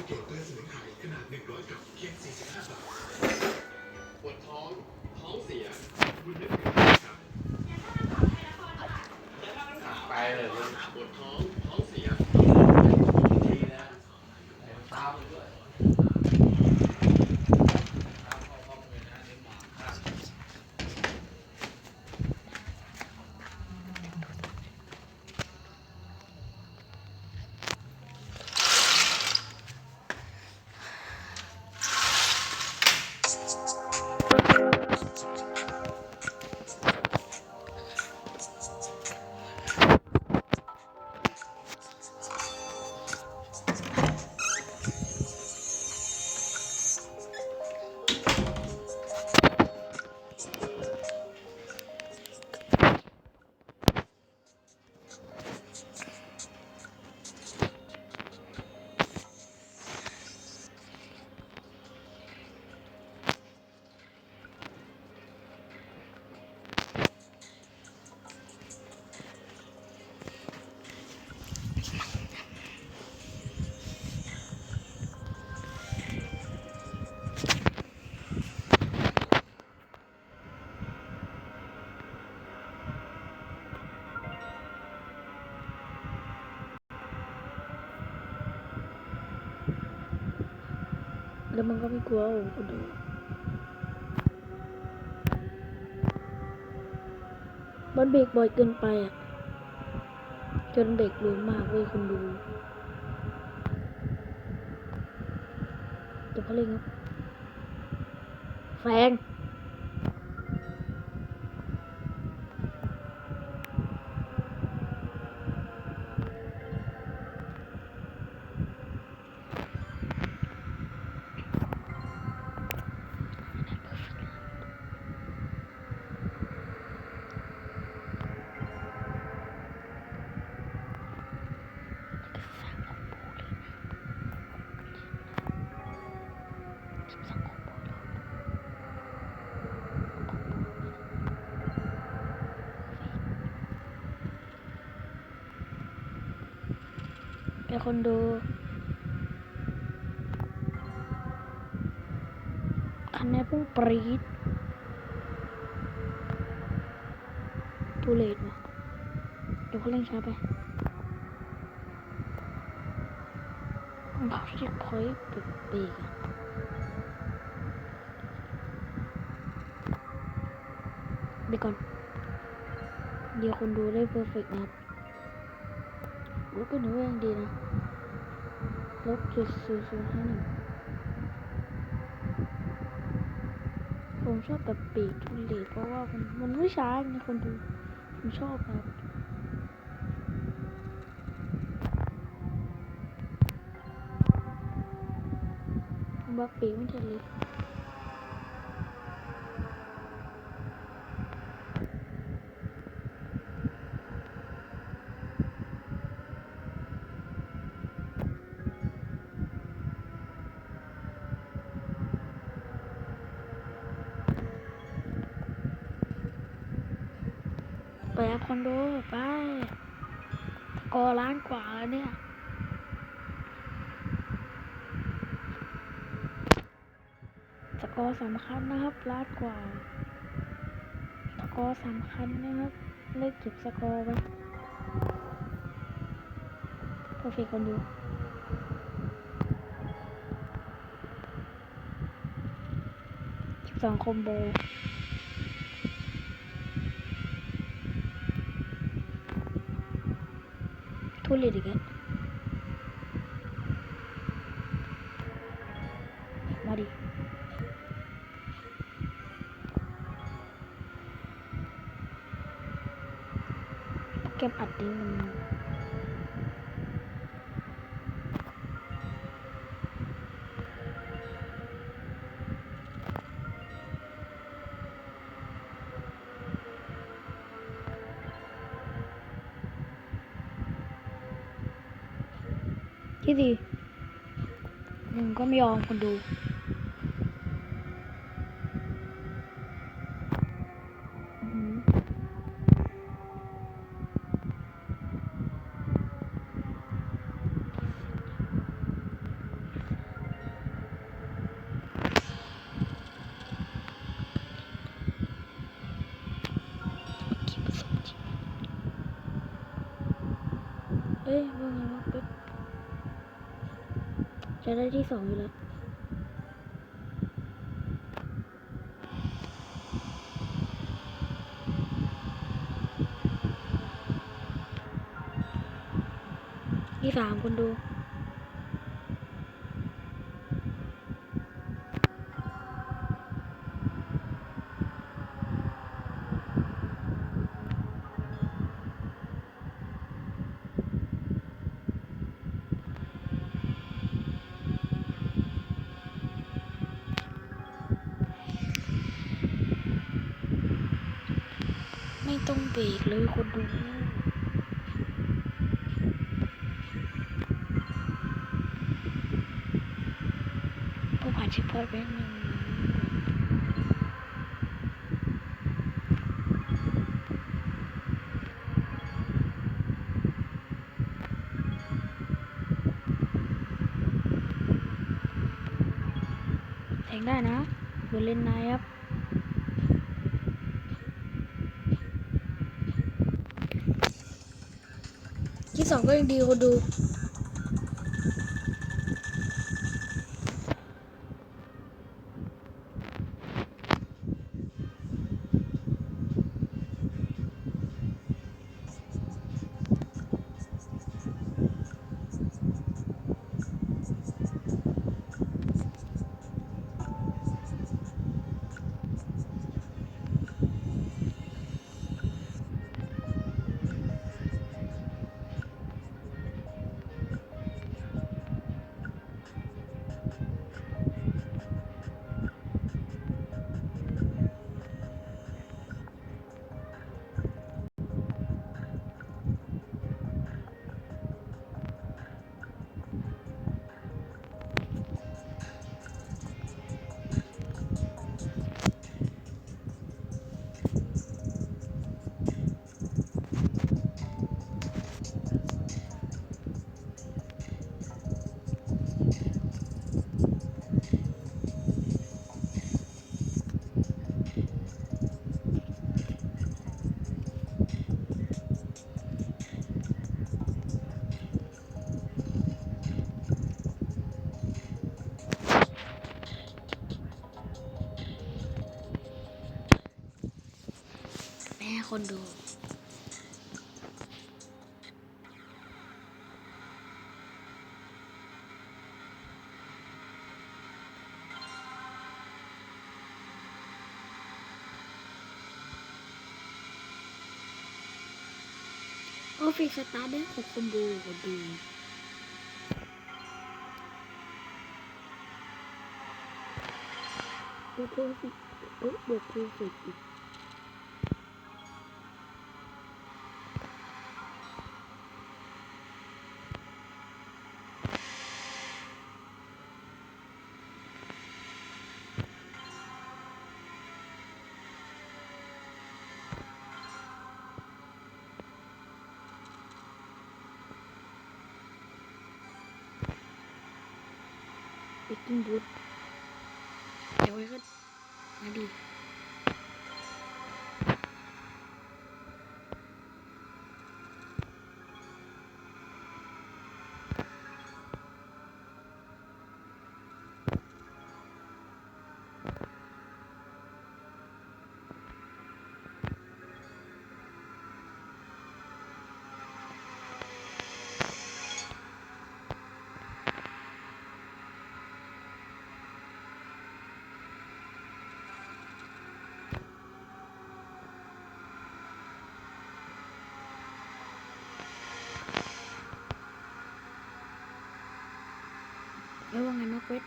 โยเกิร์ตสมุนไพรขนาด100 กรัมเพียง45 บาทปวดท้องท้องเสียคุณนึกถึงอะไรครับไปเลยปวดท้องท้องเสียดีนะตามด้วยแล้วมันก็ไม่กลัวคนดูมันเบรกบ่อยเกินไปอ่ะจนเบรกรัวมากเว้ยคนดูจะพะเล่งครับแฟงแต่คนดูคะแนนพุ่งปรี๊ดตูเลดว่ะเดี๋ยวเขาเล่นช้าไปเขาเช็คพอยต์เบรกอะเบรกก่อนเดี๋ยวคนดูได้เพอร์เฟกต์นะครับรถก็หนูยังดีนะรถ7051ผมชอบแบบเบรกทุเรศเพราะว่ามันไม่ช้าไงคนดูผมชอบครับบักเบรกไม่ทันเลยไปอัพคอนโดไปกอล้านกว่าแล้วเนี่ยสกอร์สำคัญนะครับล้านกว่าสกอร์สำคัญนะครับเลขเก็บสกอร์ไว้เพอร์เฟกต์คนดู12คอมโบทุเรศอีกแล้วมาดิเกมอัดดิ้งมันที่ดีก็ไม่ยอมคนดู จะได้ที่2อยู่แล้ว ที่3คนดูไม่ต้องเบรกเลยคนดูผู้ผ่านเช็คพอยต์ไป1แทงได้นะบนเลนในครับที่2ก็ยังดีคนดูแม่คนดูโอ้ฟิกสตาร์ทได้6คนดูคนดูบวกเพอร์ฟิกบวกเพอร์ฟิกอีกปิดกิ้งบูทเดี๋ยวไว้ก็มาดีแล้วว่าไงนกเวท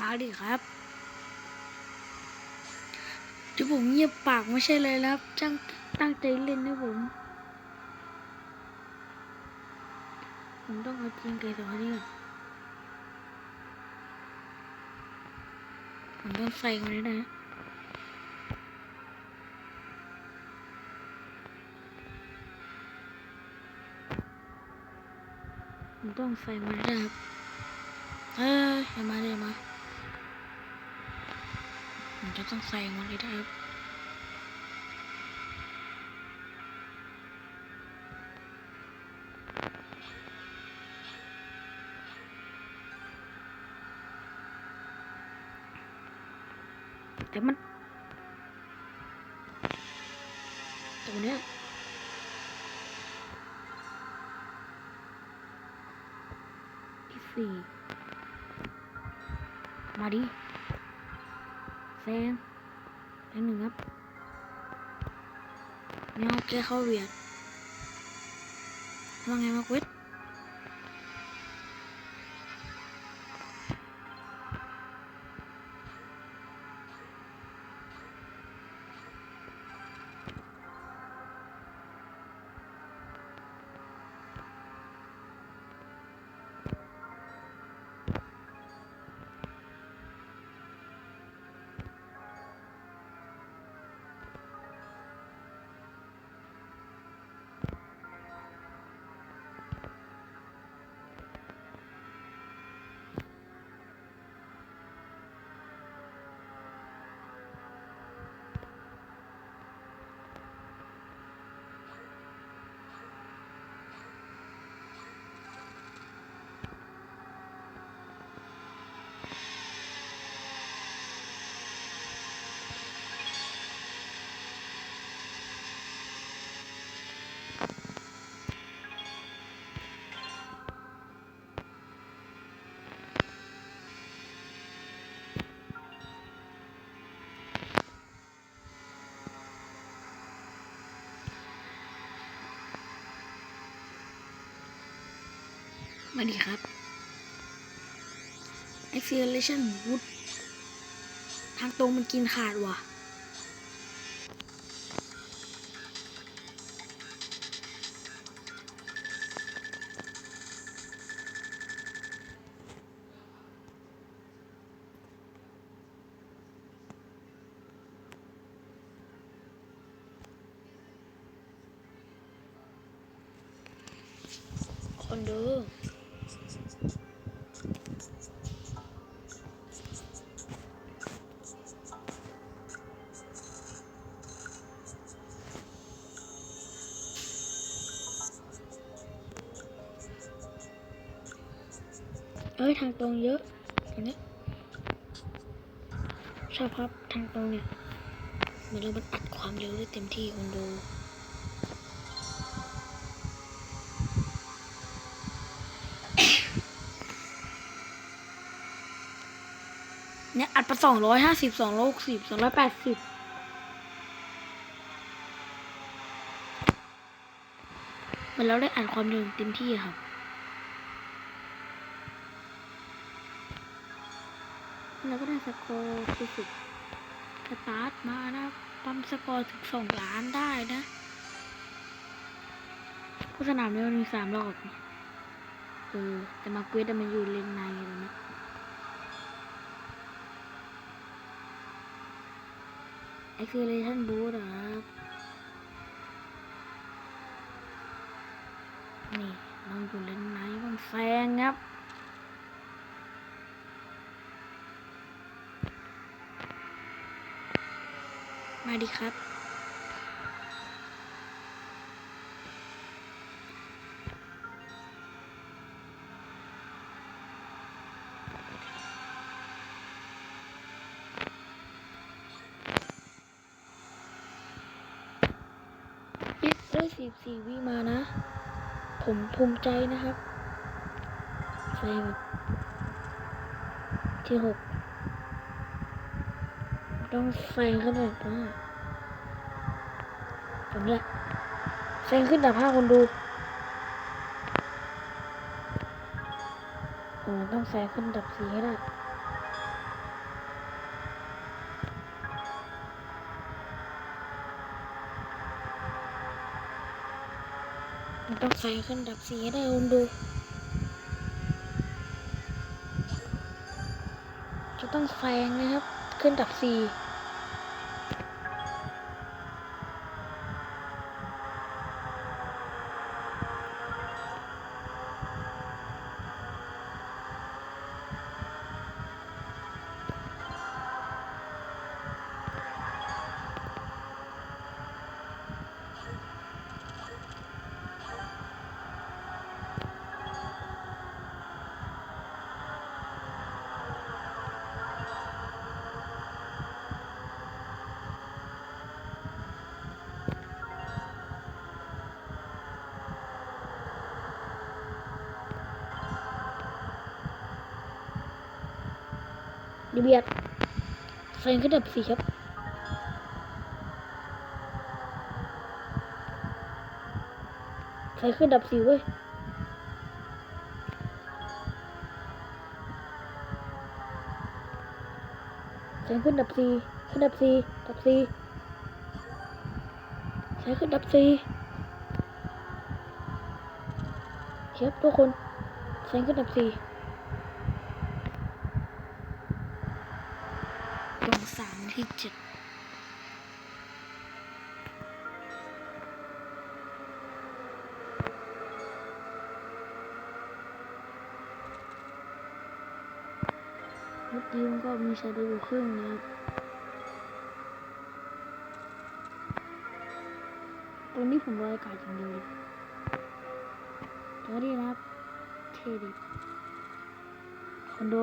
มาดิครับที่ผมเงียบปากไม่ใช่เลยครับตั้งใจเล่นนะผมต้องเอาจริงกับสองคนนี้ก่อนผมต้องใส่มันให้ได้นะผมต้องใส่มันให้ได้ครับอย่ามาเลยมาผมจะต้องใส่มันให้ได้ครับแต่มันตัวเนี้ยที่สี่มาดิแซงหนึ่งครับเนี่ยแกเข้าเวียดว่าไงมาเวทมาดิครับ acceleration wood ทางตรงมันกินขาดว่ะคนดูทางตรงเยอะตรงนี้ชอบครับทางตรงเนี่ยมันเลยมันอัดความเร็วได้เต็มที่คนดูเนี่ยอัดไป250 260 280มันแล้วได้อัดความเร็วเต็มที่ครับแล้วก็ได้สกอร์ฟิสิกสตาร์ทมานะปั๊มสกอร์ถึง2 ล้านได้นะผู้สนามเนี่ยมันมี3 รอบแต่มาเกวดมันอยู่เลนในแล้วนะacceleration boost ครับนี่ลองอยู่เลนในบ้างแซงครับมาดิครับยิดได้44 วิมานะผมภูมิใจนะครับแซงที่6ต้องแซงขึ้นเลยตรงนี้แซงขึ้นแต่5 คนดูต้องแซงขึ้นดับ4ให้ได้ มันต้องใส่ขึ้นดับ4ให้ได้คนดูจะต้องแซงนะครับขึ้นดับ4ดีเบียดแซงขึ้นดับ4ครับแซงขึ้นดับ4เว้ยแซงขึ้นดับ4ขึ้นดับ4ดับ4แซงขึ้นดับ4ครับทุกคนแซงขึ้นดับ4ลง3ที่7เมื่อกี้มันก็มีชาโดว์ครึ่งนะครับตรงนี้ผมรออากาศอย่างเดียวเลยแล้วดีนะครับเท่ดีคอนโด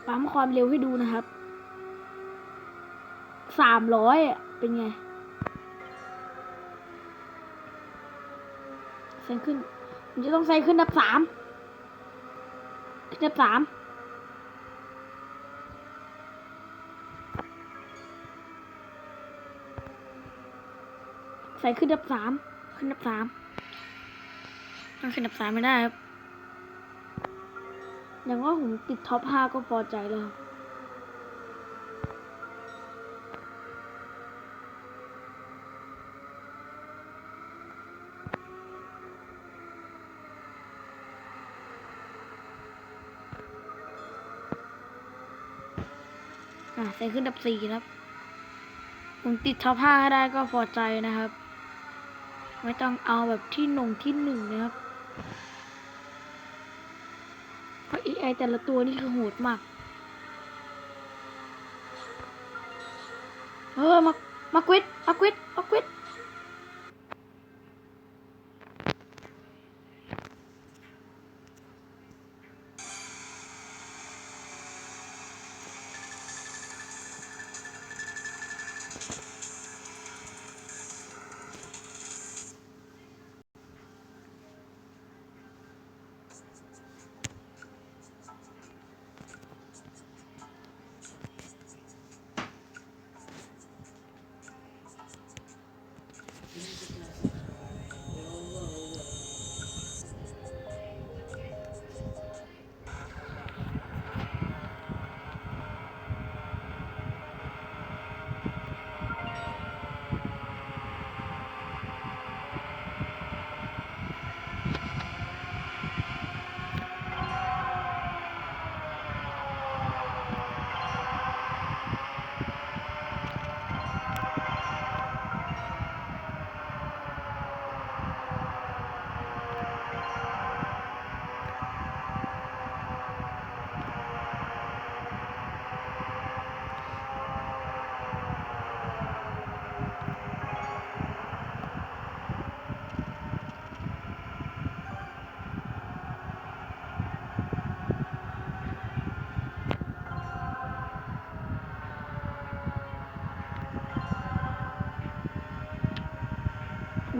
ปั๊มความเร็วให้ดูนะครับ300เป็นไงแซงขึ้นมันจะต้องแซงขึ้นดับ3ขึ้นดับ3แซงขึ้นดับ3ขึ้นดับ3ต้องขึ้นดับ3ไม่ได้ครับอย่างว่าผมติดท็อป5ก็พอใจแล้วแซงขึ้นดับ4ครับผมติดท็อป5ให้ได้ก็พอใจนะครับไม่ต้องเอาแบบที่1นะครับเพราะ AI แต่ละตัวนี่คือโหดมากมากวิด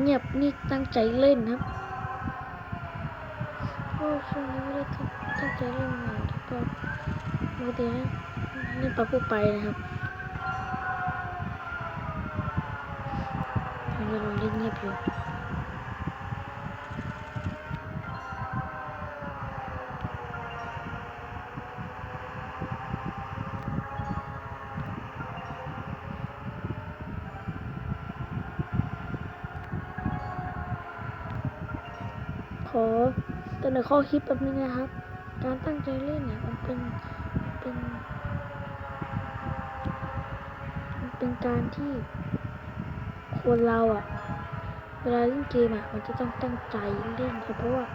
เงียบนี่ตั้งใจเล่นครับโอ้ช่วงนี้ไม่ได้ตั้งใจเล่นเลยแล้วก็ปกติเล่นปะปุ๊บไปนะครับเราเล่นเงียบอยู่ อเสนอข้อคิดแบบนี้นะครับ การตั้งใจเล่นเนี่ยมันเป็นการที่คนเราอ่ะ เวลาเล่นเกมอ่ะมันจะต้องตั้งใจเล่นครับเพราะว่า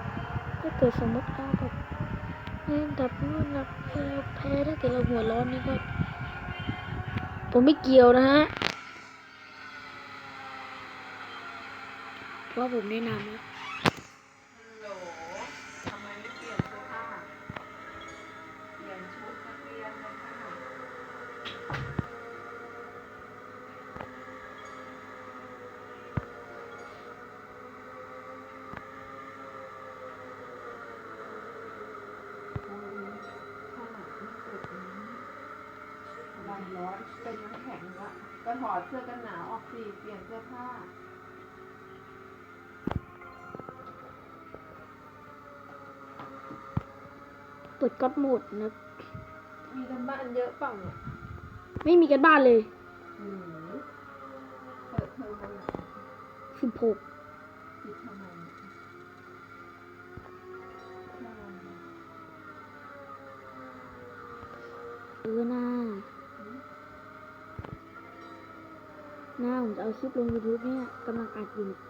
ถ้าเกิดสมมติเราแบบเล่นดับนู่นดับเราแพ้ถ้าเกิดเราหัวร้อนนี่ก็ผมไม่เกี่ยวนะฮะเพราะผมแนะนำนะ ฮัลโหลทำไมไม่เปลี่ยนเสื้อผ้าเปลี่ยนชุดนักเรียนเลยค่ะโอ้ยผ้าไม่เปิดนี้ระบายร้อนเป็นน้ำแข็งละก็ถอดเสื้อกันหนาวออกสิเปลี่ยนเสื้อผ้า เปิดก๊อตโหมดนะ มีกันบ้านเยอะเปล่าเนี่ย ไม่มีกันบ้านเลย หือเปิดเทอมวันไหน 16 ปิดทำไมเนี่ยแค่วันเดียว หน้าผมจะเอาคลิปลง YouTube เนี่ยกำลังอัดอยู่เนี่ย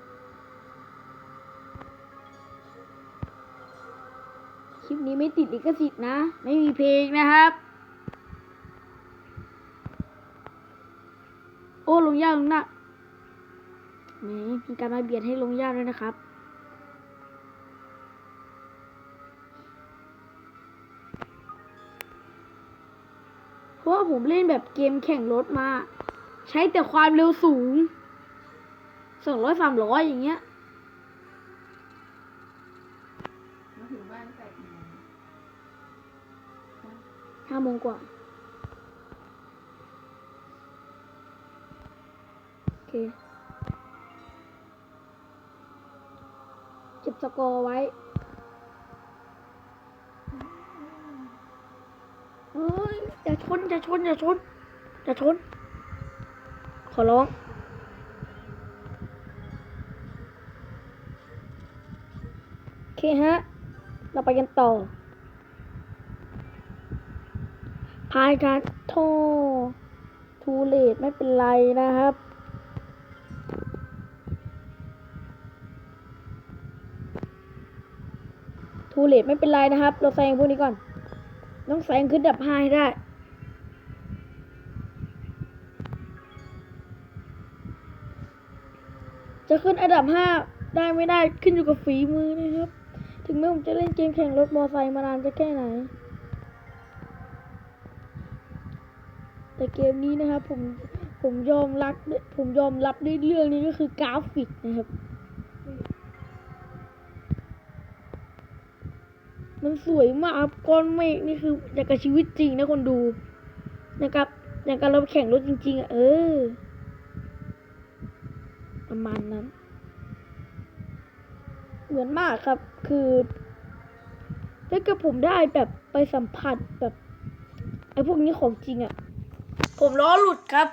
คลิปนี้ไม่ติดลิขสิทธิ์นะ ไม่มีเพลงนะครับ โอ้ลงยากลงหนักแหมมีการมาเบียดให้ลงยากด้วยนะครับ เพราะว่าผมเล่นแบบเกมแข่งรถมา ใช้แต่ความเร็วสูง200-300อย่างเงี้ย มาถึงบ้านแต่กี่โมง 5 โมงกว่า โอเค เก็บสกอร์ไว้ เฮ้ย อย่าชน ขอร้อง โอเคฮะ เราไปกันต่อ พายการโททูเลตไม่เป็นไรนะครับ ทูเลตไม่เป็นไรนะครับ เราแซงพวกนี้ก่อน ต้องแซงขึ้นดับ5ให้ได้ จะขึ้นอันดับ5ได้ไม่ได้ขึ้นอยู่กับฝีมือนะครับ ถึงแม้ผมจะเล่นเกมแข่งรถมอไซค์มานานจะแค่ไหน แต่เกมนี้นะครับผมยอมรับในเรื่องนี้ก็คือกราฟิกนะครับ มันสวยมากครับก้อนเมฆนี่คืออย่างกับชีวิตจริงนะคนดูนะครับอย่างกับเราแข่งรถจริงๆอ่ะประมาณนั้น เหมือนมากครับคือถ้าเกิดผมได้แบบไปสัมผัสแบบไอ้พวกนี้ของจริงอ่ะผมล้อหลุดครับ